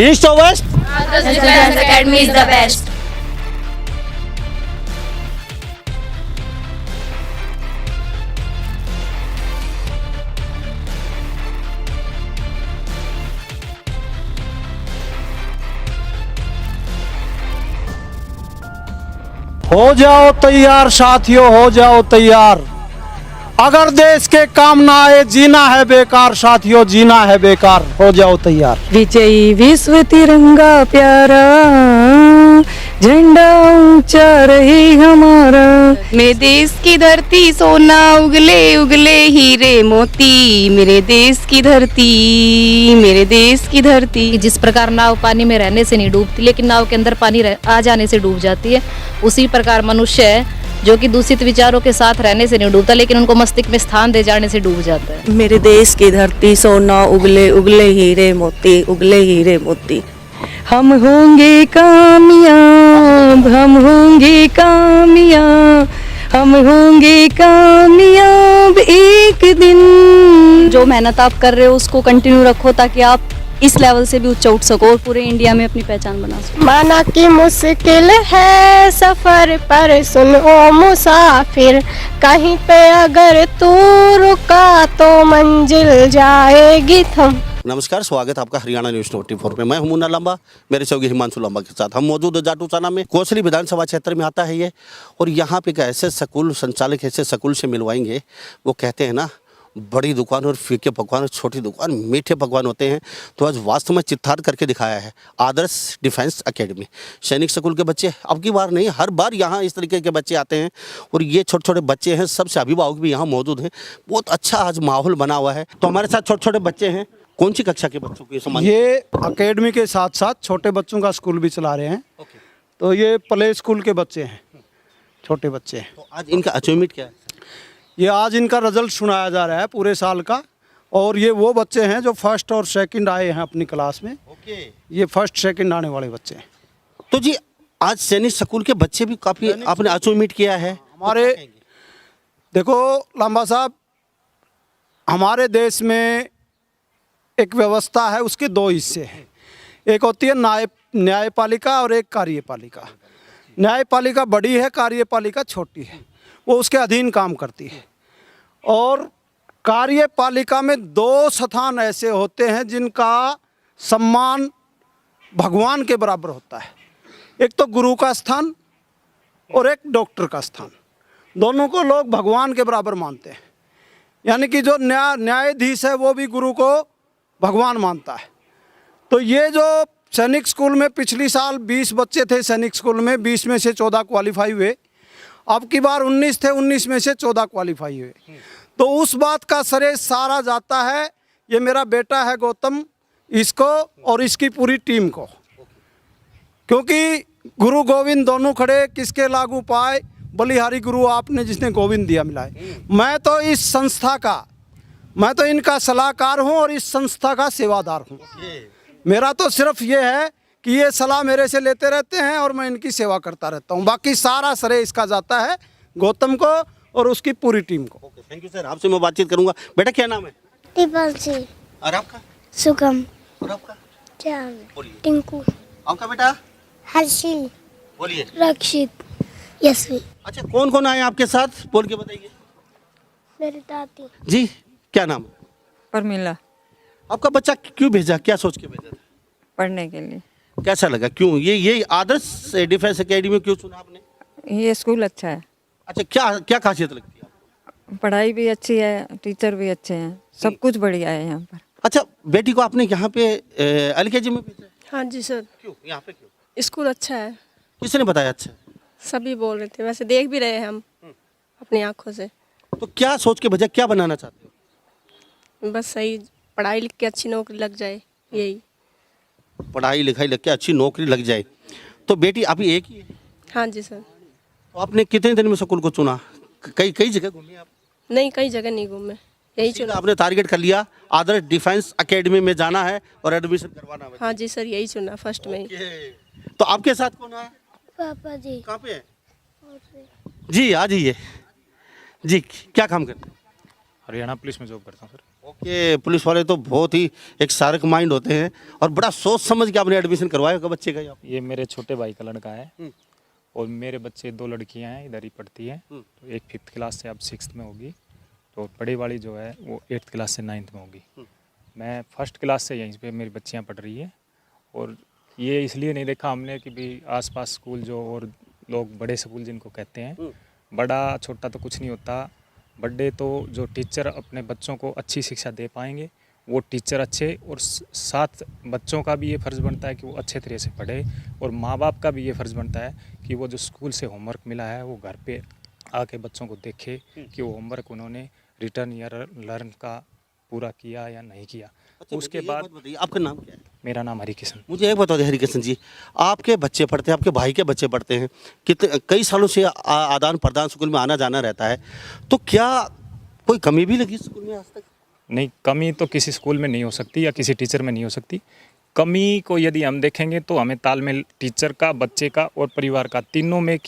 East और waste? Defense Academy is the best. हो जाओ तैयार साथियों, हो जाओ तैयार। अगर देश के काम ना आए जीना है बेकार साथियों, जीना है बेकार। हो जाओ तैयार। विजयी विश्व तिरंगा प्यारा, झंडा ऊंचा रहे हमारा। मेरे देश की धरती सोना उगले उगले हीरे मोती, मेरे देश की धरती, मेरे देश की धरती। जिस प्रकार नाव पानी में रहने से नहीं डूबती लेकिन नाव के अंदर पानी आ जाने से डूब जाती है, उसी प्रकार मनुष्य है जो कि दूषित विचारों के साथ रहने से नहीं डूबता लेकिन उनको मस्तिष्क में स्थान दे जाने से डूब जाता है। मेरे देश की धरती सोना उगले उगले हीरे मोती, उगले हीरे मोती। हम होंगे कामयाब, हम होंगे कामयाब, हम होंगे कामयाब एक दिन। जो मेहनत आप कर रहे हो उसको कंटिन्यू रखो ताकि आप इस लेवल से भी ऊंचा उठ सको और पूरे इंडिया में अपनी पहचान बना सको। माना कि मुश्किल है सफर पर सुन ओ मुसाफिर, कहीं पे अगर तू रुका तो मंजिल जाएगी थम। नमस्कार, स्वागत है आपका हरियाणा न्यूज 24 में। मैं हूं मुन्ना लांबा, मेरे सहयोगी हिमांशु लांबा के साथ हम मौजूद है जाटूसाना में। कोसली विधानसभा क्षेत्र में आता है ये, और यहाँ पे एक ऐसे स्कूल संचालक ऐसे स्कूल से मिलवाएंगे। वो कहते हैं ना, बड़ी दुकान और फीके पकवान और छोटी दुकान मीठे पकवान होते हैं। तो आज वास्तव में चित्तार करके दिखाया है आदर्श डिफेंस एकेडमी सैनिक स्कूल के बच्चे। अब की बार नहीं, हर बार यहाँ इस तरीके के बच्चे आते हैं और ये छोटे छोटे बच्चे हैं। सबसे अभिभावक भी यहाँ मौजूद हैं। बहुत अच्छा आज माहौल बना हुआ है। तो हमारे साथ छोटे छोटे बच्चे हैं। कौन सी कक्षा के बच्चों को ये सम्मान? ये एकेडमी के साथ साथ छोटे बच्चों का स्कूल भी चला रहे हैं। तो ये प्ले स्कूल के बच्चे हैं, छोटे बच्चे हैं। तो आज इनका अचीवमेंट क्या है? ये आज इनका रिजल्ट सुनाया जा रहा है पूरे साल का। और ये वो बच्चे हैं जो फर्स्ट और सेकंड आए हैं अपनी क्लास में। ये फर्स्ट सेकंड आने वाले बच्चे हैं। तो जी आज सैनिक स्कूल के बच्चे भी काफ़ी आपने अचीवमेंट किया है। हमारे देखो लांबा साहब, हमारे देश में एक व्यवस्था है, उसके दो हिस्से हैं। एक होती है न्यायपालिका और एक कार्यपालिका। न्यायपालिका बड़ी है, कार्यपालिका छोटी है, वो उसके अधीन काम करती है। और कार्यपालिका में दो स्थान ऐसे होते हैं जिनका सम्मान भगवान के बराबर होता है। एक तो गुरु का स्थान और एक डॉक्टर का स्थान। दोनों को लोग भगवान के बराबर मानते हैं। यानी कि जो न्यायाधीश है वो भी गुरु को भगवान मानता है। तो ये जो सैनिक स्कूल में पिछली साल 20 बच्चे थे सैनिक स्कूल में, 20 में से 14 क्वालिफाई हुए। अब की बार 19 थे, 19 में से 14 क्वालिफाई हुए। तो उस बात का श्रेय सारा जाता है, ये मेरा बेटा है गौतम, इसको और इसकी पूरी टीम को। क्योंकि गुरु गोविंद दोनों खड़े, किसके लागू पाए, बलिहारी गुरु आपने जिसने गोविंद दिया मिलाए। मैं तो इस संस्था का, मैं तो इनका सलाहकार हूँ और इस संस्था का सेवादार हूँ। मेरा तो सिर्फ ये है कि ये सलाह मेरे से लेते रहते हैं और मैं इनकी सेवा करता रहता हूँ। बाकी सारा श्रेय इसका जाता है गौतम को और उसकी पूरी टीम को। थैंक यू सर, आपसे मैं बातचीत करूंगा। बेटा क्या नाम है? टिपलसी, और आपका? सुगम, और आपका? बोलिए। टिंकू, आपका बेटा? हर्षिल, बोलिए। रक्षित, यशवी। अच्छा, कौन कौन आए आपके साथ, बोल के बताइए। मेरी दादी। जी क्या नाम? परमिला। आपका बच्चा क्यों भेजा, क्या सोच के भेजा था? पढ़ने के लिए। कैसा लगा, क्यों ये आदर्श डिफेंस एकेडमी क्यों चुना आपने? ये स्कूल अच्छा है। अच्छा, क्या क्या खासियत लगती है आपको? पढ़ाई भी अच्छी है, टीचर भी अच्छे हैं, सब कुछ बढ़िया है यहाँ पर। अच्छा, बेटी को आपने यहाँ पे LKG में भेजा? हाँ जी सर। क्यों यहाँ पे, क्यों? स्कूल अच्छा है, किसने बताया? अच्छा, सभी बोल रहे थे, वैसे देख भी रहे हैं हम अपनी आंखों से। तो क्या सोच के भेजा, क्या बनाना चाहते हो? बस सही पढ़ाई लिख के अच्छी नौकरी लग जाए, यही। पढ़ाई लिखाई लग के अच्छी नौकरी लग जाए। तो बेटी अभी एक ही है? हाँ जी सर। तो आपने कितने दिन में स्कूल को चुना? कई जगह घूमी आप? नहीं, कई जगह नहीं घूमे, यही चुना। आपने टारगेट कर लिया आदर्श डिफेंस एकेडमी में जाना है और एडमिशन करवाना है। हाँ जी सर, यही चुना फर्स्ट में ही। तो आपके साथ कौन है? पापा जी। कहाँ पे है? जी आ जाइए। जी क्या काम करते हैं? हरियाणा पुलिस में जॉब करता हूँ सर। ओके, पुलिस वाले तो बहुत ही एक शार्क माइंड होते हैं और बड़ा सोच समझ के आपने एडमिशन करवाया होगा बच्चे का यहाँ पे। ये मेरे छोटे भाई का लड़का है और मेरे बच्चे 2 लड़कियां हैं, इधर ही पढ़ती हैं। तो एक 5th क्लास से अब 6th में होगी, तो बड़ी वाली जो है वो 8th क्लास से 9th में होगी। मैं 1st क्लास से यहीं पे मेरी बच्चियां पढ़ रही है। और ये इसलिए नहीं देखा हमने कि भाई आसपास स्कूल जो और लोग बड़े स्कूल जिनको कहते हैं, बड़ा छोटा तो कुछ नहीं होता। बड़े तो जो टीचर अपने बच्चों को अच्छी शिक्षा दे पाएंगे वो टीचर अच्छे, और साथ बच्चों का भी ये फ़र्ज़ बनता है कि वो अच्छे तरीके से पढ़े, और माँ बाप का भी ये फ़र्ज़ बनता है कि वो जो स्कूल से होमवर्क मिला है वो घर पे आके बच्चों को देखे कि वो होमवर्क उन्होंने रिटर्न या लर्न का पूरा किया या नहीं किया। उसके बाद बताइए आपका नाम क्या है? मेरा नाम हरिकिशन। मुझे एक बता दें हरिकिशन जी, आपके बच्चे पढ़ते हैं, आपके भाई के बच्चे पढ़ते हैं, कितने कई सालों से आदान प्रदान स्कूल में आना जाना रहता है, तो क्या कोई कमी भी लगी स्कूल में आज तक? नहीं, कमी तो किसी स्कूल में नहीं हो सकती या किसी टीचर में नहीं हो सकती। कमी को यदि हम देखेंगे तो हमें तालमेल टीचर का, बच्चे का और परिवार का, तीनों में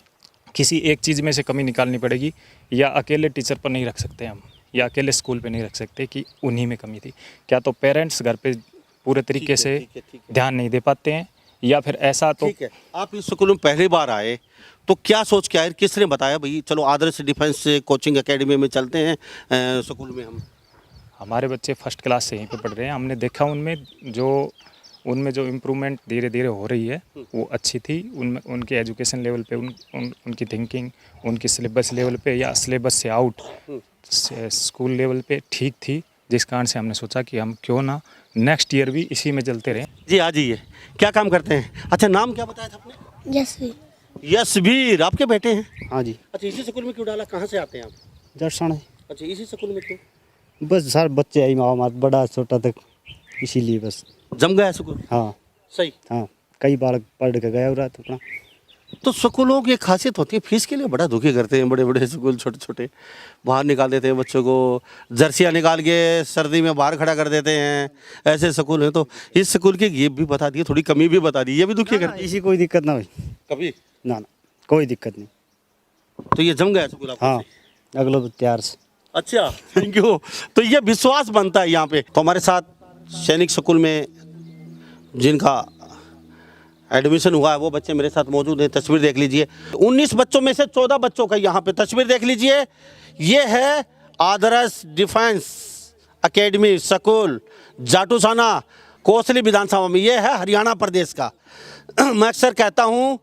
किसी एक चीज़ में से कमी निकालनी पड़ेगी। या अकेले टीचर पर नहीं रख सकते हम, या अकेले स्कूल पे नहीं रख सकते कि उन्हीं में कमी थी। क्या तो पेरेंट्स घर पे पूरे तरीके से ध्यान नहीं दे पाते हैं, या फिर ऐसा तो ठीक है। आप इस स्कूल में पहली बार आए तो क्या सोच के आए, किसने बताया भाई चलो आदर्श डिफेंस कोचिंग एकेडमी में चलते हैं स्कूल में? हमारे बच्चे 1st क्लास से यहीं पे पढ़ रहे हैं। हमने देखा उनमें जो इम्प्रूवमेंट धीरे धीरे हो रही है वो अच्छी थी। उनमें उनके एजुकेशन लेवल पे उनकी थिंकिंग, उनकी सिलेबस लेवल पे या सिलेबस से आउट स्कूल लेवल पे ठीक थी, जिस कारण से हमने सोचा कि हम क्यों ना नेक्स्ट ईयर भी इसी में चलते रहें। जी आ जाइए, क्या काम करते हैं? अच्छा, नाम क्या बताया था आपने? यशवी। यशवीर, आपके बेटे हैं? हाँ जी। अच्छा, इसी स्कूल में क्यों डाला, कहाँ से आते हैं आप? दर्शन है। अच्छा, इसी स्कूल में क्यों? बस सारे बच्चे आई हमारे बड़ा छोटा तक, इसीलिए बस। जम गया स्कूल? हाँ सही। हाँ, कई बार पढ़ के गया हो रहा था अपना। तो स्कूलों की एक खासियत होती है, फीस के लिए बड़ा दुखी करते हैं बड़े बड़े स्कूल, छोटे छोटे बाहर निकाल देते हैं बच्चों को, जर्सियाँ निकाल के सर्दी में बाहर खड़ा कर देते हैं, ऐसे स्कूल हैं। तो इस स्कूल की ये भी बता दिए, थोड़ी कमी भी बता दी, ये भी दुखी करती है? इसी कोई दिक्कत ना हुई कभी ना, कोई दिक्कत नहीं। तो ये जम गया स्कूल आपको? हाँ, अगले तैयार से। अच्छा, थैंक यू। तो ये विश्वास बनता है यहाँ पे। तो हमारे साथ सैनिक स्कूल में जिनका एडमिशन हुआ है वो बच्चे मेरे साथ मौजूद हैं। तस्वीर देख लीजिए, 19 बच्चों में से 14 बच्चों का यहाँ पे तस्वीर देख लीजिए। ये है Adarsh defence academy school Jatusana, Kosli विधानसभा में। ये है हरियाणा प्रदेश का। मैं अक्सर कहता हूँ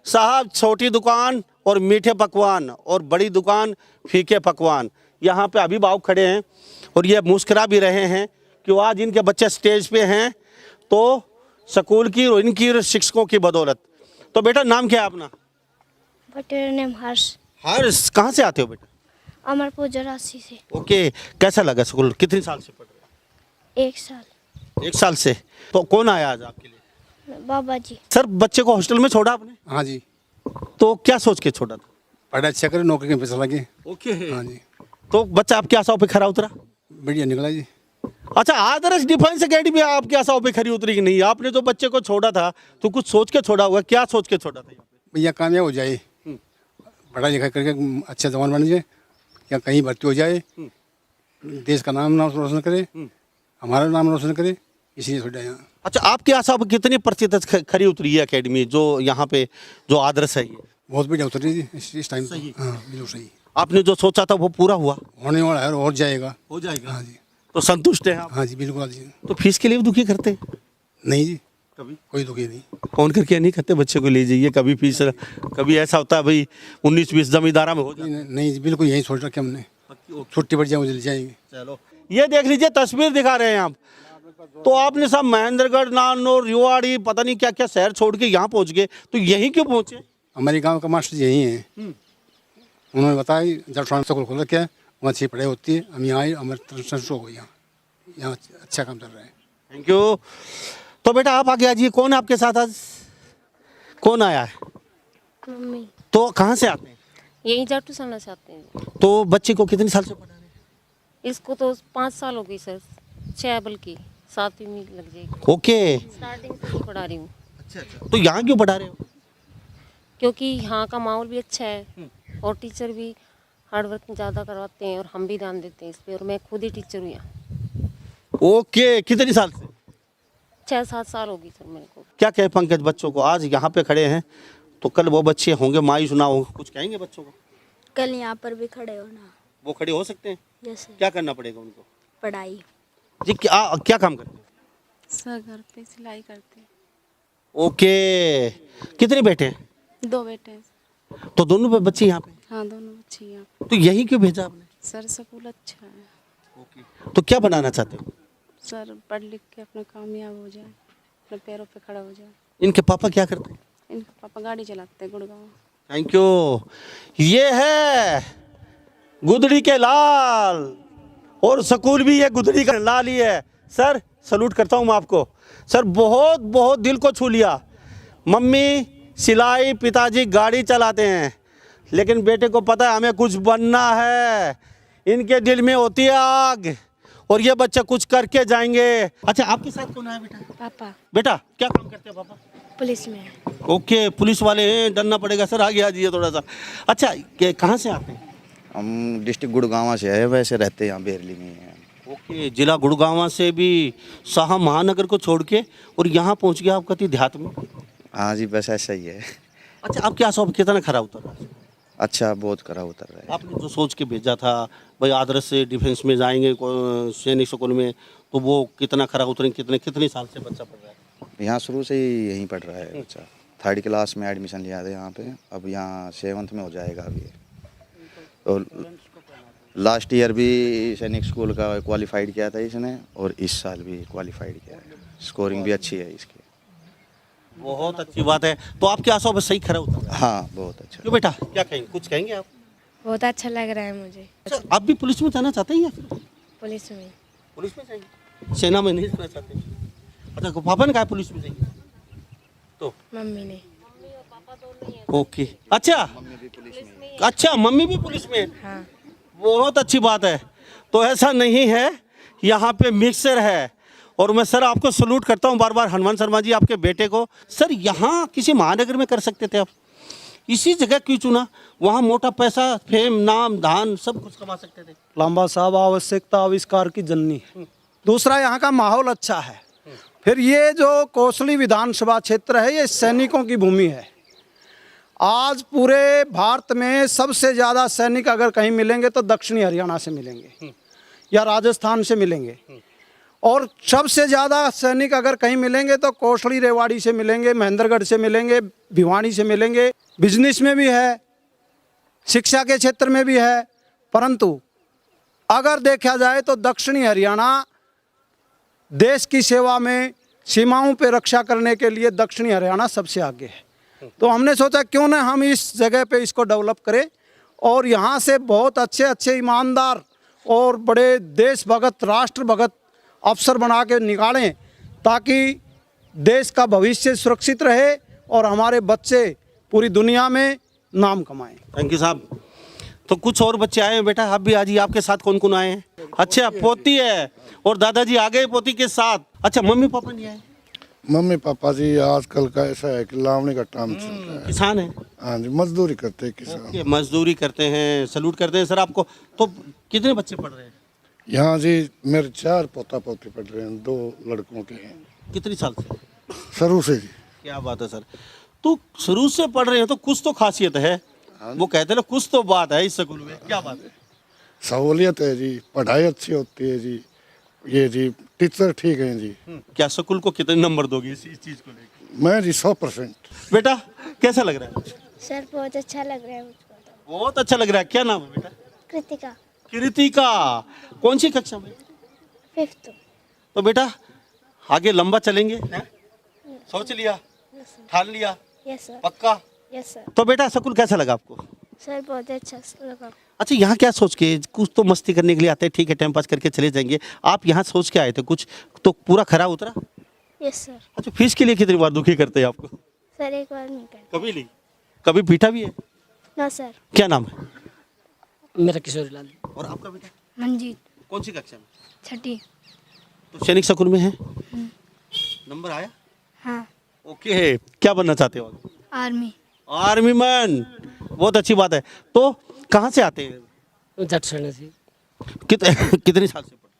साहब, छोटी दुकान और मीठे पकवान और बड़ी दुकान फीके पकवान। यहाँ पे अभिभावक खड़े हैं और ये मुस्कुरा भी रहे हैं कि आज इनके बच्चे स्टेज पे हैं तो स्कूल की और इनकी शिक्षकों की बदौलत। तो बेटा नाम क्या है अपना? बटेर नेम हर्ष। हर्ष, कहाँ से आते हो बेटा? अमरपुर जरासी से। ओके, कैसा लगा स्कूल? कितने साल से पढ़ रहे 1 साल। हो? 1 साल से। तो कौन आया आज आपके लिए? बाबा जी। सर, बच्चे को हॉस्टल में छोड़ा आपने? हाँ जी। तो क्या सोच के छोड़ा था? पढ़ाई अच्छा करे, नौकरी के पैसा लगे। ओके। हाँ जी। तो बच्चा आपके आशाओं पे खरा उतरा? बढ़िया निकला जी। अच्छा, आदर्श डिफेंस एकेडमी आपके आशाओं पे खरी उतरी कि नहीं? आपने जो बच्चे को छोड़ा था तो कुछ सोच के छोड़ा होगा, क्या सोच के छोड़ा था? भैया कामयाब हो जाए, पढ़ाई लिखाई करके अच्छा जवान बन जाए, या कहीं भर्ती हो जाए, देश का नाम रोशन करे, हमारा नाम रोशन करे, इसलिए छोड़ा यहाँ। अच्छा, आपके आशाओं पर कितनी प्रतिशत खरी उतरी है एकेडमी जो यहाँ पे जो आदर्श है? ये बहुत बढ़िया उतरी जी इस टाइम। हाँ बिल्कुल सही। आपने जो सोचा था वो पूरा हुआ? होने वाला है और जाएगा। हो जाएगा। हाँ जी। तो संतुष्ट है आप? हाँ जी बिल्कुल जी। तो फीस के लिए भी दुखी करते हैं? नहीं जी, कभी कोई दुखी नहीं। फोन करके नहीं कहते बच्चे को ले जाइए कभी फीस? कभी ऐसा होता है भाई 19-20 जमींदारा में हो जाए? नहीं जी, बिल्कुल यही सोच रखे हमने, छुट्टी पड़ जाए मुझे ले जाएंगे। चलो, ये देख लीजिए, तस्वीर दिखा रहे हैं आप। तो आपने सब महेंद्रगढ़, नानौर, रेवाड़ी, पता नहीं क्या क्या शहर छोड़ के यहाँ पहुँच गए, तो यहीं क्यों पहुँचे? हमारे गांव का मास्टर जी यही है, उन्होंने बताया जब ट्रांस स्कूल खोल रखा है वहाँ अच्छी पढ़ाई होती है, हम यहाँ आए, हमारे संतोष हो यहाँ अच्छा काम चल रहा है। Thank you. तो बेटा आप आगे आ जाइए। कौन है आपके साथ आज? कौन आया है? मम्मी। तो कहाँ से आते हैं? यही जाटूसाना से आते हैं। तो बच्चे को कितने साल से पढ़ा रहे हैं? इसको तो 5 साल हो गई सर, 6 बल्कि 7वीं में लग जाएगी। ओके। स्टार्टिंग से ही पढ़ा रही हूँ। अच्छा, तो यहाँ क्यों पढ़ा रहे हो? क्योंकि यहाँ का माहौल भी अच्छा है और टीचर भी हार्ड वर्क ज़्यादा करवाते हैं और हम भी ध्यान देते हैं इस पे। और मैं खुद ही टीचर हूँ यहाँ। ओके, कितने साल से? 6-7 साल होगी सर मेरे को। क्या कहे पंकज बच्चों को? आज यहाँ पे खड़े हैं तो कल वो बच्चे होंगे मायूस ना हो, कुछ कहेंगे बच्चों को? कल यहाँ पर भी खड़े होना। वो खड़े हो सकते हैं? जैसे क्या करना पड़ेगा उनको? पढ़ाई। जी क्या काम करते हैं? सर घर पे सिलाई करते हैं। ओके, कितने बेटे हैं? 2 बेटे हैं। तो दोनों बच्चे यहाँ पे? हाँ, दोनों बच्चे यहाँ। तो यही क्यों भेजा आपने? सर स्कूल अच्छा है। ओके, तो क्या बनाना चाहते हो? सर पढ़ लिख के अपना कामयाब हो जाए, अपने पैरों पे खड़ा हो जाए। इनके पापा क्या करते हैं? इनके पापा गाड़ी चलाते हैं गुड़गांव। Thank you. ये है गुदड़ी के लाल, और स्कूल भी ये गुदड़ी का लाल ही है। सर सलूट करता हूँ मैं आपको। सर बहुत बहुत दिल को छू लिया। मम्मी सिलाई, पिताजी गाड़ी चलाते हैं, लेकिन बेटे को पता है हमें कुछ बनना है। इनके दिल में होती है आग, और ये बच्चे कुछ करके जाएंगे। अच्छा, आपके साथ कौन है बेटा? पापा बेटा क्या काम करते हैं पापा? पुलिस में है। ओके, पुलिस वाले हैं, डरना पड़ेगा। सर आगे आ जाइए थोड़ा सा। अच्छा, कहाँ से आते हैं? हम डिस्ट्रिक्ट गुड़गांव से है, वैसे रहते हैं यहाँ बेरली में हैं। ओके, जिला गुड़गांव से भी साहा महानगर को छोड़ के और यहाँ पहुँच गया आपका देहात में? हाँ जी, बस ऐसा ही है। अच्छा, आप क्या सब कितना खरा उतर रहा है? अच्छा, बहुत खरा उतर रहा है। आपने जो सोच के भेजा था भाई आदर्श से डिफेंस में जाएंगे सैनिक स्कूल में, तो वो कितना खरा उतरेंगे? कितने साल से बच्चा पढ़ रहा है यहाँ? शुरू से ही यहीं पढ़ रहा है बच्चा। 3rd क्लास में एडमिशन लिया था यहाँ पे, अब यहाँ 7th में हो जाएगा अभी। तो लास्ट ईयर भी सैनिक स्कूल का क्वालिफाइड किया था इसने, और इस साल भी क्वालिफाइड किया है। स्कोरिंग भी अच्छी है इसकी। बहुत अच्छी बात है। तो आप क्या सब सही खरा उतर रहा है? हाँ, बहुत अच्छा। क्यों बेटा, क्या कहेंगे? कुछ कहेंगे आप? बहुत अच्छा लग रहा है मुझे। अच्छा, आप भी पुलिस में जाना चाहते हैं या फिर पुलिस में। पुलिस में जाएंगे? सेना में नहीं जाना चाहते? अच्छा, पापा ने कहा पुलिस में जाएंगे, तो मम्मी ने। ओके। अच्छा, मम्मी भी पुलिस में? हाँ। बहुत अच्छी बात है। तो ऐसा नहीं है, यहाँ पे मिक्सर है। और मैं सर आपको सलूट करता हूँ बार बार, हनुमान शर्मा जी आपके बेटे को। सर यहाँ किसी महानगर में कर सकते थे आप, इसी जगह क्यों चुना? वहाँ मोटा पैसा, फेम, नाम, धान सब कुछ कमा सकते थे। लांबा साहब, आवश्यकता आविष्कार की जननी। दूसरा, यहाँ का माहौल अच्छा है। फिर ये जो कोसली विधानसभा क्षेत्र है, ये सैनिकों की भूमि है। आज पूरे भारत में सबसे ज़्यादा सैनिक अगर कहीं मिलेंगे तो दक्षिणी हरियाणा से मिलेंगे या राजस्थान से मिलेंगे, और सबसे ज़्यादा सैनिक अगर कहीं मिलेंगे तो कोसली रेवाड़ी से मिलेंगे, महेंद्रगढ़ से मिलेंगे, भिवानी से मिलेंगे। बिजनेस में भी है, शिक्षा के क्षेत्र में भी है, परंतु अगर देखा जाए तो दक्षिणी हरियाणा देश की सेवा में, सीमाओं पे रक्षा करने के लिए दक्षिणी हरियाणा सबसे आगे है। तो हमने सोचा क्यों ना हम इस जगह पे इसको डेवलप करें, और यहाँ से बहुत अच्छे अच्छे ईमानदार और बड़े देश भगत, राष्ट्र भगत अफसर बना के निकालें, ताकि देश का भविष्य सुरक्षित रहे और हमारे बच्चे पूरी दुनिया में नाम कमाएं। थैंक यू साहब। तो कुछ और बच्चे आए हैं बेटा, आप भी आ जाइए। आपके साथ कौन कौन आए हैं? अच्छा, पोती है और दादाजी आ गए पोती के साथ। अच्छा, मम्मी पापा नहीं आए? मम्मी पापा जी आजकल का ऐसा है कि लावणी का काम चल रहा है। किसान है? हाँ जी, मजदूरी करते हैं किसान। ओके, मजदूरी करते हैं, सलूट करते हैं सर आपको। तो कितने बच्चे पढ़ रहे हैं यहाँ जी? मेरे 4 पोता पोती पढ़ रहे हैं, 2 लड़कों के हैं। कितनी साल से? शुरू से जी। क्या बात है सर। तो शुरू से पढ़ रहे हैं तो कुछ तो खासियत है। वो कहते हैं ना, कुछ तो बात है इस स्कूल में। क्या बात है? सहूलियत है जी, पढ़ाई अच्छी होती है जी, ये जी टीचर ठीक हैं जी। क्या स्कूल को कितने नंबर दोगे इस चीज को लेकर? मैं जी 100%। बेटा कैसा लग रहा है? सर बहुत अच्छा लग रहा है मुझको तो। बहुत अच्छा लग रहा है। क्या नाम है बेटा? कृतिका। कृतिका, कौन सी कक्षा में? 5th। तो बेटा आगे लंबा चलेंगे, सोच लिया, ठान लिया, यस सर। पक्का? Yes sir. तो बेटा स्कूल कैसा लगा आपको? सर बहुत अच्छा लगा। अच्छा, यहाँ क्या सोच के? कुछ तो मस्ती करने के लिए आते हैं, ठीक है, टाइम पास करके चले जाएंगे। आप यहाँ सोच के आए थे कुछ, तो पूरा खरा उतरा? Yes sir. अच्छा, फीस के लिए कितनी बार दुखी करते हैं आपको? सर एक बार नहीं कर। कभी नहीं? कभी पीटा भी है? ना सर। क्या नाम है? मेरा किशोरी लाल। और आपका बेटा? मंजीत। कौन सी कक्षा में? 6ठी। तो सैनिक स्कूल में है? नंबर आया? हाँ। ओके, क्या बनना चाहते हो? आर्मी। आर्मी मैन, बहुत अच्छी बात है। तो कहाँ से आते हैं? जट सड़ने से कितनी साल से पढ़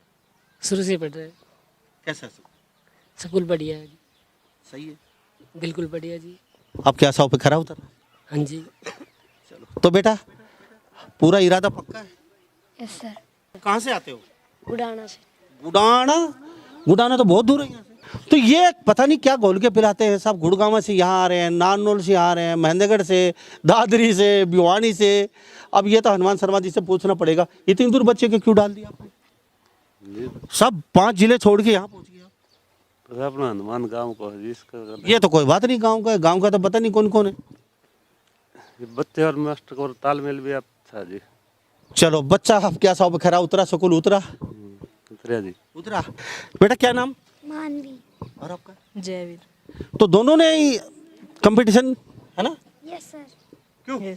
शुरू से पढ़ रहे हैं। कैसा स्कूल बढ़िया है जी, सही है? बिल्कुल बढ़िया जी। अब क्या 100 पे खरा उतर? हाँ जी। तो बेटा पूरा इरादा पक्का है? Yes sir. कहाँ से आते हो? उड़ाना से। गुडाना? गुडाना तो बहुत दूर है यहाँ से। तो ये पता नहीं क्या घोल के पिलाते हैं सब। गुड़गांव से यहाँ आ रहे हैं, नानोल से आ रहे हैं, महेंद्रगढ़ से, दादरी से, भिवानी से। अब ये तो हनुमान शर्मा जी से पूछना पड़ेगा, इतनी दूर बच्चे को क्यों डाल दिया आपने? सब 5 जिले छोड़ के यहाँ पहुँच गया। अपना हनुमान गांव को जिसका ये तो कोई बात नहीं, गांव का तो पता नहीं कौन कौन है। बच्चे और मास्टर को तालमेल भी अच्छा जी। चलो बच्चा अब क्या 100 पे खरा उतरा, स्कूल उतरा? उतरा जी। उतरा। बेटा क्या नाम? मानवी। और आपका? जयवीर। तो दोनों ने कंपटीशन है ना? Yes sir. क्यों?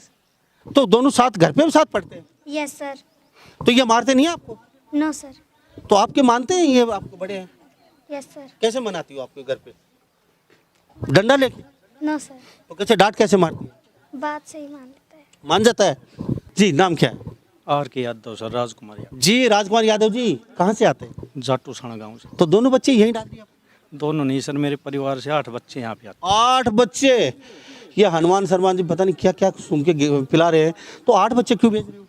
तो दोनों साथ घर पे भी साथ पढ़ते हैं? Yes sir. तो ये मारते नहीं आपको? No sir. तो आपके मानते हैं ये आपको बड़े हैं? Yes sir. कैसे मनाती हो आपके घर पे? डंडा लेके? No sir. तो कैसे डांट कैसे मारती है? बात से ही मान लेता है। मान जाता है? जी नाम क्या है? आर के यादव सर, राजकुमार यादव। जी राजकुमार यादव जी, कहाँ से आते हैं? जाटू साणा गाँव से। तो दोनों बच्चे यहीं डाल दिए आपने? दोनों नहीं सर, मेरे परिवार से 8 बच्चे यहाँ पे आते 8 बच्चे? ये हनुमान शर्मा जी पता नहीं क्या क्या सुन के पिला रहे हैं। तो 8 बच्चे क्यों भेज रहे हो?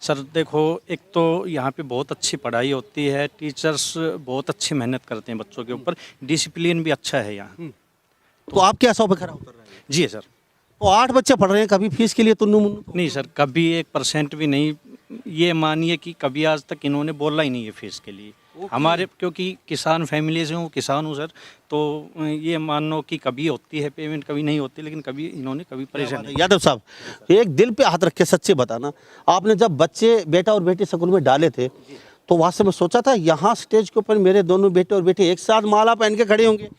सर देखो, एक तो यहाँ पे बहुत अच्छी पढ़ाई होती है, टीचर्स बहुत अच्छी मेहनत करते हैं बच्चों के ऊपर, डिसिप्लिन भी अच्छा है यहाँ। तो आप क्या 100 पे खरा उतर रहे हैं? जी सर। तो 8 बच्चे पढ़ रहे हैं, कभी फीस के लिए तुन्नू मुन्नू? नहीं सर, कभी 1% भी नहीं। ये मानिए कि कभी आज तक इन्होंने बोला ही नहीं है फीस के लिए। हमारे क्योंकि किसान फैमिली से हूँ, किसान हूँ सर, तो ये मानो कि कभी होती है पेमेंट, कभी नहीं होती, लेकिन कभी इन्होंने कभी परेशान नहीं। यादव साहब एक दिल पे हाथ रख के सच्चे बताना, आपने जब बच्चे बेटा और बेटी स्कूल में डाले थे तो वास्तव में सोचा था यहाँ स्टेज के ऊपर मेरे दोनों बेटे और बेटी एक साथ माला पहन के खड़े होंगे?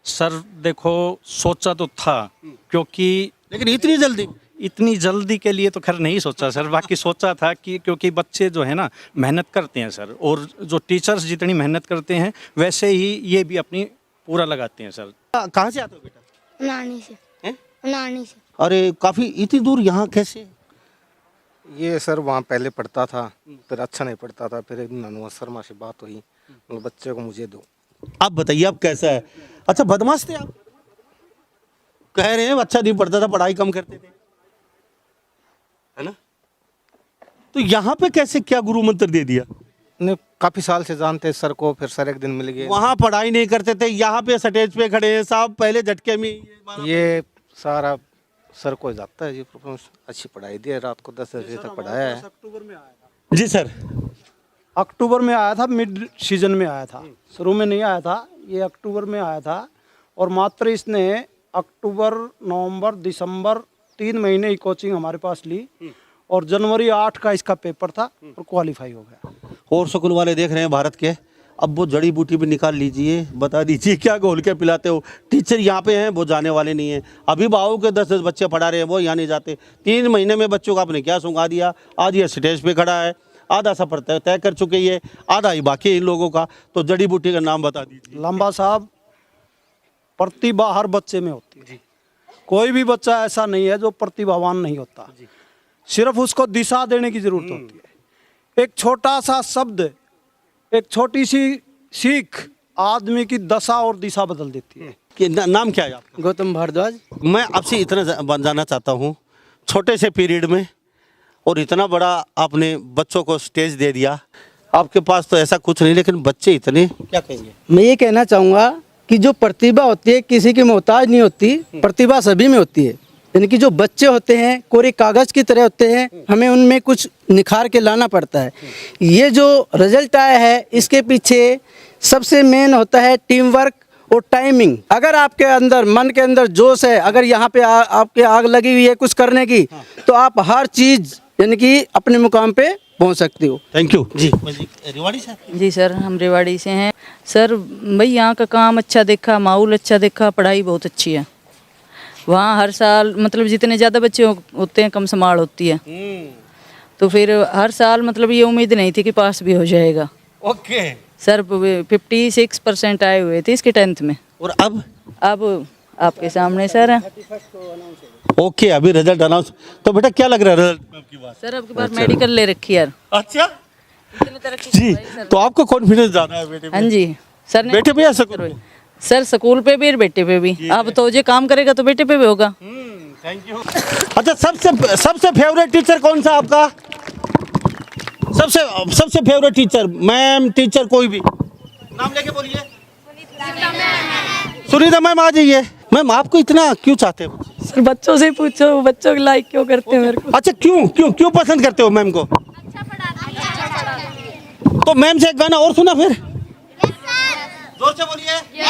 सर देखो, सोचा तो था, क्योंकि लेकिन इतनी जल्दी के लिए तो खैर नहीं सोचा सर। बाकी सोचा था कि क्योंकि बच्चे जो है ना मेहनत करते हैं सर, और जो टीचर्स जितनी मेहनत करते हैं वैसे ही ये भी अपनी पूरा लगाते हैं सर। कहाँ से आते हो बेटा? उड़ानी से। उड़ानी से। अरे काफ़ी इतनी दूर यहाँ कैसे? ये सर वहाँ पहले पढ़ता था, फिर अच्छा नहीं पढ़ता था, फिर एक दिन हनुमान शर्मा से बात हुई, मतलब बच्चे को मुझे दो। आप बताइए अब कैसा है? अच्छा बदमाश थे आप? कह रहे हैं अच्छा नहीं पढ़ता था, पढ़ाई कम करते थे, है ना? तो यहाँ पे कैसे क्या गुरु मंत्र दे दिया? नहीं, काफी साल से जानते सर को, फिर सर एक दिन मिल गए। वहाँ पढ़ाई नहीं करते थे, यहाँ पे स्टेज पे खड़े हैं साहब, पहले झटके में ये सारा सर को जाता है जी। अच्छी पढ़ाई दी है, रात को 10 बजे तक पढ़ाया है। अक्टूबर में आया था जी सर। अक्टूबर में आया था, मिड सीजन में आया था, शुरू में नहीं आया था, ये अक्टूबर में आया था। और मात्र इसने अक्टूबर, नवंबर, दिसंबर 3 महीने की कोचिंग हमारे पास ली, और जनवरी 8 का इसका पेपर था और क्वालिफाई हो गया। और स्कूल वाले देख रहे हैं भारत के, अब वो जड़ी बूटी भी निकाल लीजिए, बता दीजिए क्या घोल के पिलाते हो? टीचर यहाँ पे हैं, वो जाने वाले नहीं हैं। अभी बाबू के 10-10 बच्चे पढ़ा रहे हैं, वो यहाँ नहीं जाते। 3 महीने में बच्चों का आपने क्या सुंगा दिया? आज ये स्टेज पे खड़ा है, आधा सफर तय कर चुके ये, आधा ही बाकी है इन लोगों का। तो जड़ी बूटी का नाम बता दीजिए। लंबा साहब, प्रतिभा हर बच्चे में होती है, कोई भी बच्चा ऐसा नहीं है जो प्रतिभावान नहीं होता, सिर्फ उसको दिशा देने की जरूरत होती है। एक छोटा सा शब्द, एक छोटी सी सीख आदमी की दशा और दिशा बदल देती है। कि नाम क्या है आपका? गौतम भारद्वाज। मैं आपसे इतना जानना चाहता हूँ, छोटे से पीरियड में और इतना बड़ा आपने बच्चों को स्टेज दे दिया, आपके पास तो ऐसा कुछ नहीं, लेकिन बच्चे इतने, क्या कहेंगे? मैं ये कहना चाहूँगा कि जो प्रतिभा होती है किसी की मोहताज नहीं होती, प्रतिभा सभी में होती है। यानी कि जो बच्चे होते हैं कोरे कागज़ की तरह होते हैं, हमें उनमें कुछ निखार के लाना पड़ता है। ये जो रिजल्ट आया है इसके पीछे सबसे मेन होता है टीम वर्क और टाइमिंग। अगर आपके अंदर मन के अंदर जोश है, अगर यहाँ पे आपके आग लगी हुई है कुछ करने की, तो आप हर चीज़ यानी कि अपने मुकाम पे पहुँच सकते हो। थैंक यू जी। रेवाड़ी से? जी सर, हम रेवाड़ी से हैं सर। भाई यहाँ का काम अच्छा देखा, माहौल अच्छा देखा, पढ़ाई बहुत अच्छी है वहाँ। हर साल मतलब जितने ज़्यादा बच्चे होते हैं कम संभाल होती है, तो फिर हर साल मतलब ये उम्मीद नहीं थी कि पास भी हो जाएगा। ओके सर 56% आए हुए थे इसके 10th में। और अब आपके सामने सर। ओके, अभी रिजल्ट अनाउंस। तो बेटा क्या लग रहा है रिजल्ट? सर अब की बार मेडिकल ले रखी यार। अच्छा जी, तो आपको कॉन्फिडेंस ज्यादा है बेटे पे? हाँ जी सर ने बेटे पे या स्कूल पे? सर स्कूल पे भी और बेटे पे भी। अब तो जो काम करेगा तो बेटे पे भी होगा। Thank you. अच्छा, सबसे फेवरेट टीचर कौन सा आपका? सबसे फेवरेट टीचर, मैम, टीचर, कोई भी नाम लेके बोलिए। सुनीता मैम आ जाइए। मैम आपको इतना क्यों चाहते हो? सर बच्चों से पूछो, बच्चों को लाइक क्यों करते हैं मेरे को। अच्छा, क्यों पसंद करते हो मैम को? तो मैम से एक गाना और सुना फिर। जोर से बोलिए।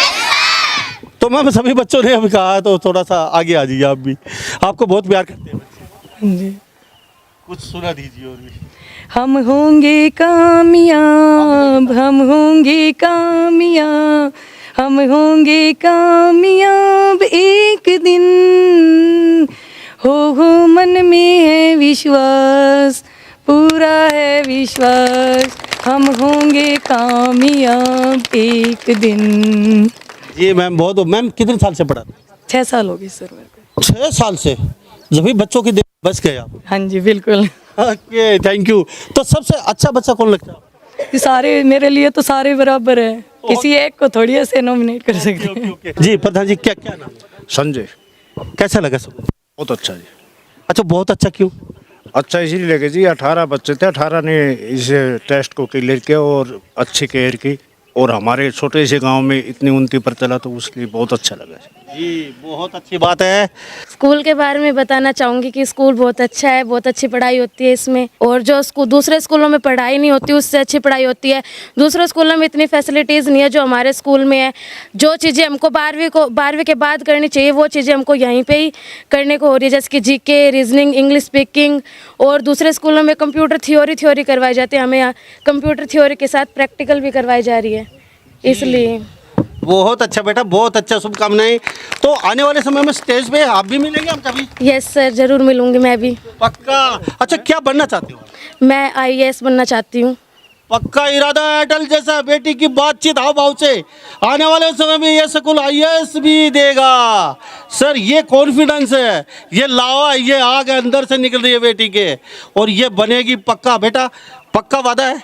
तो मैम सभी बच्चों ने अभी कहा तो थोड़ा सा आगे आ जाइए आप भी। आपको बहुत प्यार करते हैं जी। कुछ सुना दीजिए और भी। हम होंगे कामयाब, हम होंगे कामयाब, हम होंगे कामयाब एक दिन। हो मन में है विश्वास, पूरा है विश्वास, हम होंगे कामयाब एक दिन। जी मैम, बहुत। मैम कितने साल से पढ़ाते? 6 साल हो गए सर मेरे को। 6 साल से? जब भी बच्चों की बस गए आप? हाँ जी बिल्कुल। Okay, thank you. तो सबसे अच्छा बच्चा कौन लगता है? सारे मेरे लिए तो सारे बराबर है, किसी एक को थोड़ी ऐसे नॉमिनेट कर सकते हैं। जी प्रधान जी, क्या नाम है? संजय। कैसा लगा सब? बहुत अच्छा जी। अच्छा, बहुत अच्छा क्यों? अच्छा इसलिए लगे जी, 18 बच्चे थे, 18 ने इस टेस्ट को क्लियर किया और अच्छी केयर की, और हमारे छोटे से गांव में इतनी उन्नति पर चला तो उसके लिए बहुत अच्छा लगा जी। बहुत अच्छी बात है। स्कूल के बारे में बताना चाहूँगी कि स्कूल बहुत अच्छा है, बहुत अच्छी पढ़ाई होती है इसमें, और जो दूसरे स्कूलों में पढ़ाई नहीं होती उससे अच्छी पढ़ाई होती है। दूसरे स्कूलों में इतनी फैसिलिटीज़ नहीं है जो हमारे स्कूल में है। जो चीज़ें हमको 12वीं के बाद करनी चाहिए वो चीज़ें हमको यहीं पे ही करने को हो रही है, जैसे कि जीके, रीजनिंग, इंग्लिश स्पीकिंग। और दूसरे स्कूलों में कंप्यूटर थ्योरी करवाई जाती है, हमें यहाँ कंप्यूटर थ्योरी के साथ प्रैक्टिकल भी करवाई जा रही है, इसलिए। बहुत अच्छा बेटा, बहुत अच्छा, शुभकामनाएं। तो आने वाले समय में स्टेज पे आप भी मिलेंगे हम कभी? यस सर, जरूर मिलूंगी मैं भी। पक्का? अच्छा, क्या बनना चाहते हो? मैं IAS बनना चाहती हूँ। पक्का इरादा है अटल जैसा। बेटी की बातचीत हाव भाव से आने वाले समय में ये स्कूल IAS भी देगा। सर ये कॉन्फिडेंस है, ये लावा, ये आग अंदर से निकल रही है बेटी के, और ये बनेगी पक्का बेटा, पक्का वादा है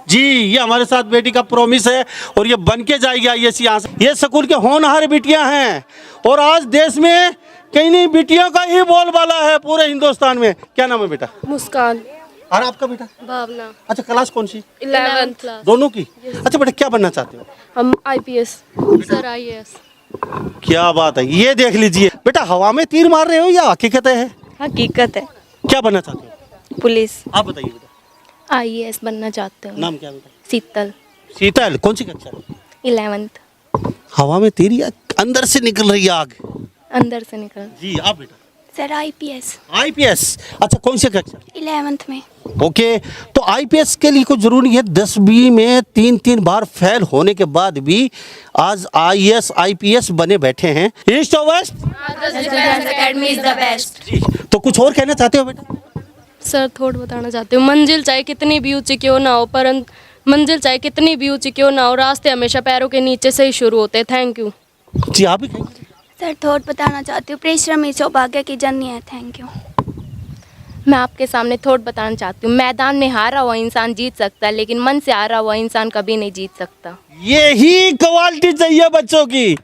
जी। ये हमारे साथ बेटी का प्रॉमिस है और ये बन के जाएगी IAS यहाँ से। ये स्कूल के होनहार बिटियां हैं और आज देश में कहीं नहीं बिटियों का ही बोलबाला है पूरे हिंदुस्तान में। क्या नाम है बेटा? मुस्कान। और आपका बेटा? भावना। अच्छा, क्लास कौन सी? 11th class. दोनों की? अच्छा बेटा, क्या बनना चाहते हो? हम IPS। Sir IAS। क्या बात है, ये देख लीजिए बेटा, हवा में तीर मार रहे हो या हकीकत है? हकीकत है। क्या बनना चाहते हो? पुलिस। आप बताइए बेटा। IAS बनना चाहते हो। नाम क्या बेटा? शीतल। शीतल, कौन सी कक्षा? 11th। हवा में तीर या अंदर से निकल रही आग? अंदर से निकल। जी, आप बेटा? Sir IPS। IPS, अच्छा, कौन सी कक्षा? 11th में। ओके, तो IPS के लिए कुछ जरूरी है 10वीं में 3 बार फेल होने के बाद भी आज IAS IPS बने बैठे हैं। ईस्ट और west? Academy is the best। जी, तो कुछ और कहना चाहते हो बेटा? सर थोड़ा बताना चाहती हूँ, मंजिल चाहे कितनी भी ऊंची क्यों ना हो, परंतु मंजिल चाहे कितनी भी ऊंची क्यों ना हो, रास्ते हमेशा पैरों के नीचे से ही शुरू होते हैं। थैंक यू जी। आप भी कहेंगे? सर थोड़ा बताना चाहती हूँ, परिश्रम ही सौभाग्य की जननी है। Thank you. मैं आपके सामने थोड़ बताना चाहती हूँ, मैदान में हारा हुआ इंसान जीत सकता है लेकिन मन से हारा हुआ इंसान कभी नहीं जीत सकता। यही क्वालिटी चाहिए बच्चों की।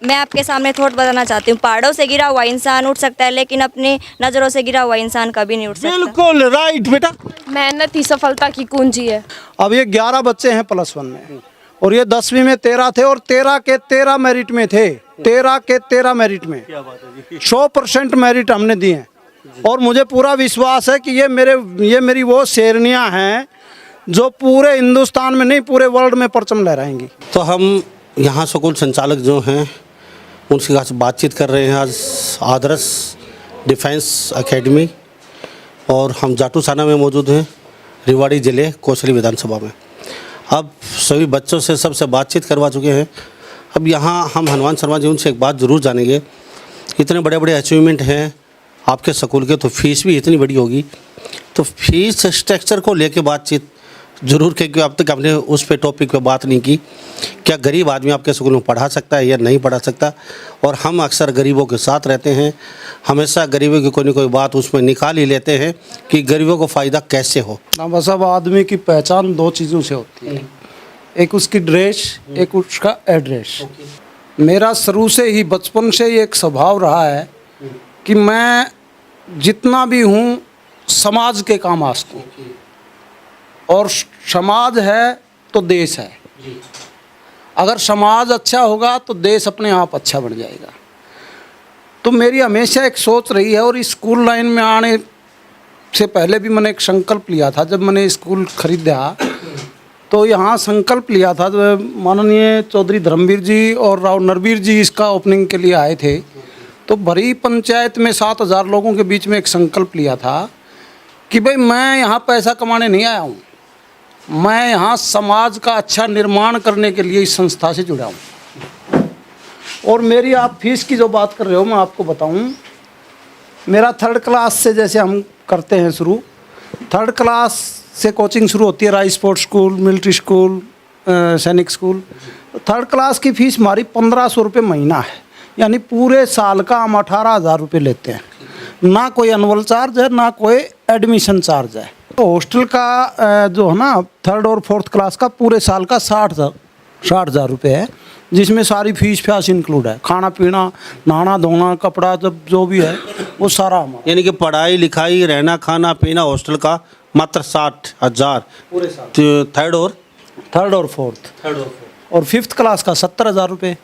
मैं आपके सामने थोड़ा बताना चाहती हूँ, पहाड़ों से गिरा हुआ इंसान उठ सकता है लेकिन अपनी नज़रों से गिरा हुआ इंसान कभी नहीं उठ सकता। बिल्कुल राइट बेटा। मेहनत ही सफलता की कुंजी है। अब ये 11 बच्चे हैं +1 में, और ये 10वीं में 13 थे, और 13 के 13 मेरिट में थे। 13 के 13 मेरिट में 100% मेरिट हमने दिए हैं, और मुझे पूरा विश्वास है कि ये मेरी वो शेरनियाँ हैं जो पूरे हिंदुस्तान में नहीं पूरे वर्ल्ड में परचम लहराएंगी। तो हम यहाँ स्कूल संचालक जो हैं उनके साथ बातचीत कर रहे हैं आज आदर्श डिफेंस एकेडमी, और हम जाटूसाना में मौजूद हैं, रेवाड़ी ज़िले कोसली विधानसभा में। अब सभी बच्चों से सबसे बातचीत करवा चुके हैं। अब यहाँ हम हनुमान शर्मा जी उनसे एक बात ज़रूर जानेंगे। इतने बड़े बड़े अचीवमेंट हैं आपके स्कूल के, तो फीस भी इतनी बड़ी होगी, तो फीस स्ट्रक्चर को लेके बातचीत, जरूर, क्योंकि अब तक हमने उस पे टॉपिक पे बात नहीं की, क्या गरीब आदमी आपके स्कूल में पढ़ा सकता है या नहीं पढ़ा सकता। और हम अक्सर गरीबों के साथ रहते हैं, हमेशा गरीबों की कोई ना कोई बात उसमें निकाल ही लेते हैं कि गरीबों को फ़ायदा कैसे हो। ना सब आदमी की पहचान दो चीज़ों से होती है, एक उसकी ड्रेस, एक उसका एड्रेस। मेरा शुरू से ही बचपन से ही एक स्वभाव रहा है कि मैं जितना भी हूँ समाज के काम आ सकूँ, और समाज है तो देश है। अगर समाज अच्छा होगा तो देश अपने आप अच्छा बन जाएगा। तो मेरी हमेशा एक सोच रही है, और इस स्कूल लाइन में आने से पहले भी मैंने एक संकल्प लिया था। जब मैंने स्कूल खरीदा तो यहाँ संकल्प लिया था, तो माननीय चौधरी धर्मवीर जी और राव नरवीर जी इसका ओपनिंग के लिए आए थे। तो भरी पंचायत में 7,000 लोगों के बीच में एक संकल्प लिया था कि भाई मैं यहाँ पैसा कमाने नहीं आया हूँ, मैं यहाँ समाज का अच्छा निर्माण करने के लिए इस संस्था से जुड़ा हूँ। और मेरी आप फीस की जो बात कर रहे हो, मैं आपको बताऊँ, मेरा 3rd क्लास से जैसे हम करते हैं शुरू, 3rd क्लास से कोचिंग शुरू होती है, rice sports school, military school, सैनिक स्कूल। 3rd क्लास की फ़ीस हमारी 1500 रुपये महीना है, यानी पूरे साल का हम 18,000 रुपये लेते हैं। ना कोई एनुअल चार्ज है, ना कोई एडमिशन चार्ज है। तो हॉस्टल का जो है ना 3rd और 4th क्लास का पूरे साल का 60,000 रुपये है, जिसमें सारी फीस फ्यास इंक्लूड है, खाना पीना, नहाना धोना, कपड़ा, जब जो भी है वो सारा हमारा। यानी कि पढ़ाई लिखाई, रहना खाना पीना हॉस्टल का मात्र 60,000 पूरे साल। 3rd और 4th और 5th क्लास का 70,000 रुपये,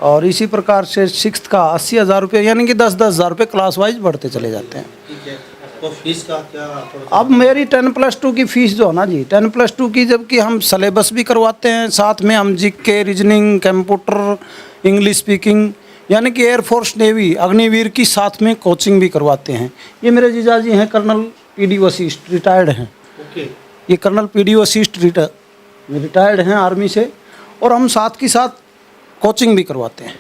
और इसी प्रकार से 6th का 80,000 रुपये, यानी कि 10-10 हज़ार रुपये क्लास वाइज बढ़ते चले जाते हैं। तो फीस का क्या? अब मेरी 10+2 की फ़ीस जो है ना जी, 10+2 की, जबकि हम सिलेबस भी करवाते हैं, साथ में हम GK, reasoning, computer, English speaking, यानी कि एयरफोर्स, नेवी, अग्निवीर की साथ में कोचिंग भी करवाते हैं। ये मेरे जीजा जी हैं, कर्नल PD वशिष्ठ, रिटायर्ड हैं। ये कर्नल PD वशिष्ठ रिटायर्ड हैं आर्मी से, और हम साथ की साथ कोचिंग भी करवाते हैं।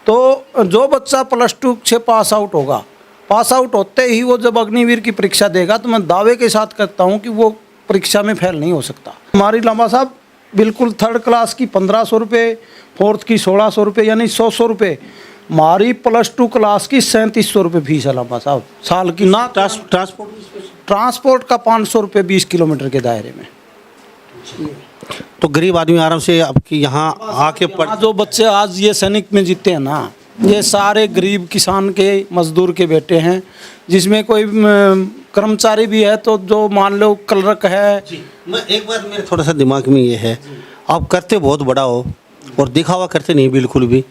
तो जो बच्चा +2 से पास आउट होगा, पास आउट होते ही वो जब अग्निवीर की परीक्षा देगा, तो मैं दावे के साथ कहता हूँ कि वो परीक्षा में फेल नहीं हो सकता। हमारी लांबा साहब बिल्कुल 3rd क्लास की 1500 रुपये, 4th की 1600 रुपये, यानी 100 रुपये। हमारी +2 क्लास की 3700 रुपये फीस है लांबा साहब साल की। ना ट्रांसपोर्ट का 500 रुपये 20 किलोमीटर के दायरे में। तो गरीब आदमी आराम से आपकी यहाँ आके पढ़। जो बच्चे आज ये सैनिक में जीते हैं ना, ये सारे गरीब किसान के, मजदूर के बेटे हैं, जिसमें कोई कर्मचारी भी है तो जो मान लो क्लर्क है। मैं एक बार मेरे थोड़ा सा दिमाग में ये है, आप करते बहुत बड़ा हो और दिखावा करते नहीं बिल्कुल भी।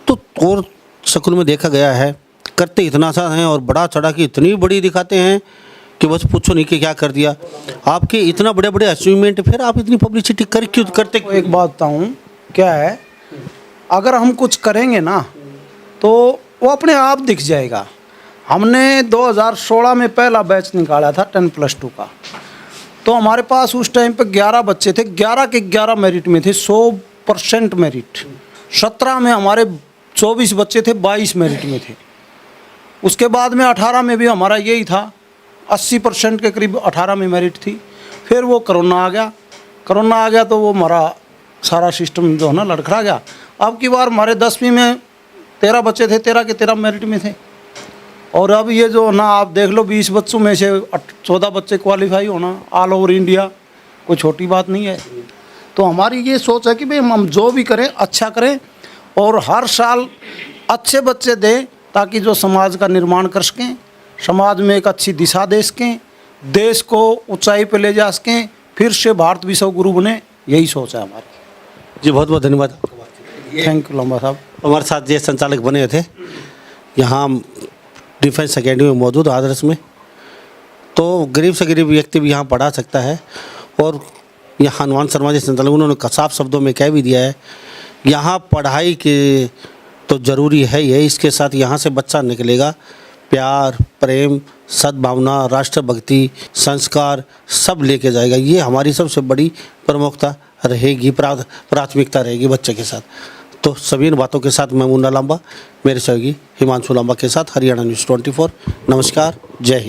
तो और स्कूल में देखा गया है करते इतना सा हैं और बड़ा चढ़ा के इतनी बड़ी दिखाते हैं कि बस पूछो नहीं कि क्या कर दिया। आपके इतना बड़े बड़े अचीवमेंट, फिर आप इतनी पब्लिसिटी कर क्यों करते? एक बात बताऊँ क्या है, अगर हम कुछ करेंगे ना तो वो अपने आप दिख जाएगा। हमने 2016 में पहला बैच निकाला था 10+2 का, तो हमारे पास उस टाइम पे 11 बच्चे थे, 11 के 11 मेरिट में थे, 100% मेरिट। 17 में हमारे 24 बच्चे थे, 22 मेरिट में थे। उसके बाद में 18 में भी हमारा यही था, 80% के करीब 18 में मेरिट थी। फिर वो कोरोना आ गया तो वो हमारा सारा सिस्टम जो है ना लड़खड़ा गया। अब की बार हमारे 10वीं में 13 बच्चे थे, 13 के 13 मेरिट में थे। और अब ये जो ना आप देख लो 20 बच्चों में से 14 बच्चे क्वालिफाई होना ऑल ओवर इंडिया, कोई छोटी बात नहीं है। तो हमारी ये सोच है कि भाई हम जो भी करें अच्छा करें और हर साल अच्छे बच्चे दें, ताकि जो समाज का निर्माण कर सकें, समाज में एक अच्छी दिशा दे सकें, देश को ऊंचाई पे ले जा सकें, फिर से भारत विश्व गुरु बने। यही सोच है हमारी जी। बहुत बहुत धन्यवाद, थैंक यू लांबा साहब। हमारे साथ ये संचालक बने थे यहाँ डिफेंस अकेडमी में मौजूद आदर्श में। तो गरीब से गरीब व्यक्ति भी यहाँ पढ़ा सकता है। और यहाँ हनुमान शर्मा जी संचालक, उन्होंने साफ शब्दों में कह भी दिया है, यहाँ पढ़ाई के तो ज़रूरी है ही है, इसके साथ यहाँ से बच्चा निकलेगा प्यार, प्रेम, सद्भावना, राष्ट्रभक्ति, संस्कार सब लेके जाएगा। ये हमारी सबसे बड़ी प्रमुखता रहेगी, प्राथमिकता रहेगी बच्चे के साथ। तो सभी इन बातों के साथ मैं मुन्ना लांबा, मेरे सहयोगी हिमांशु लांबा के साथ हरियाणा न्यूज़ 24। नमस्कार, जय हिंद।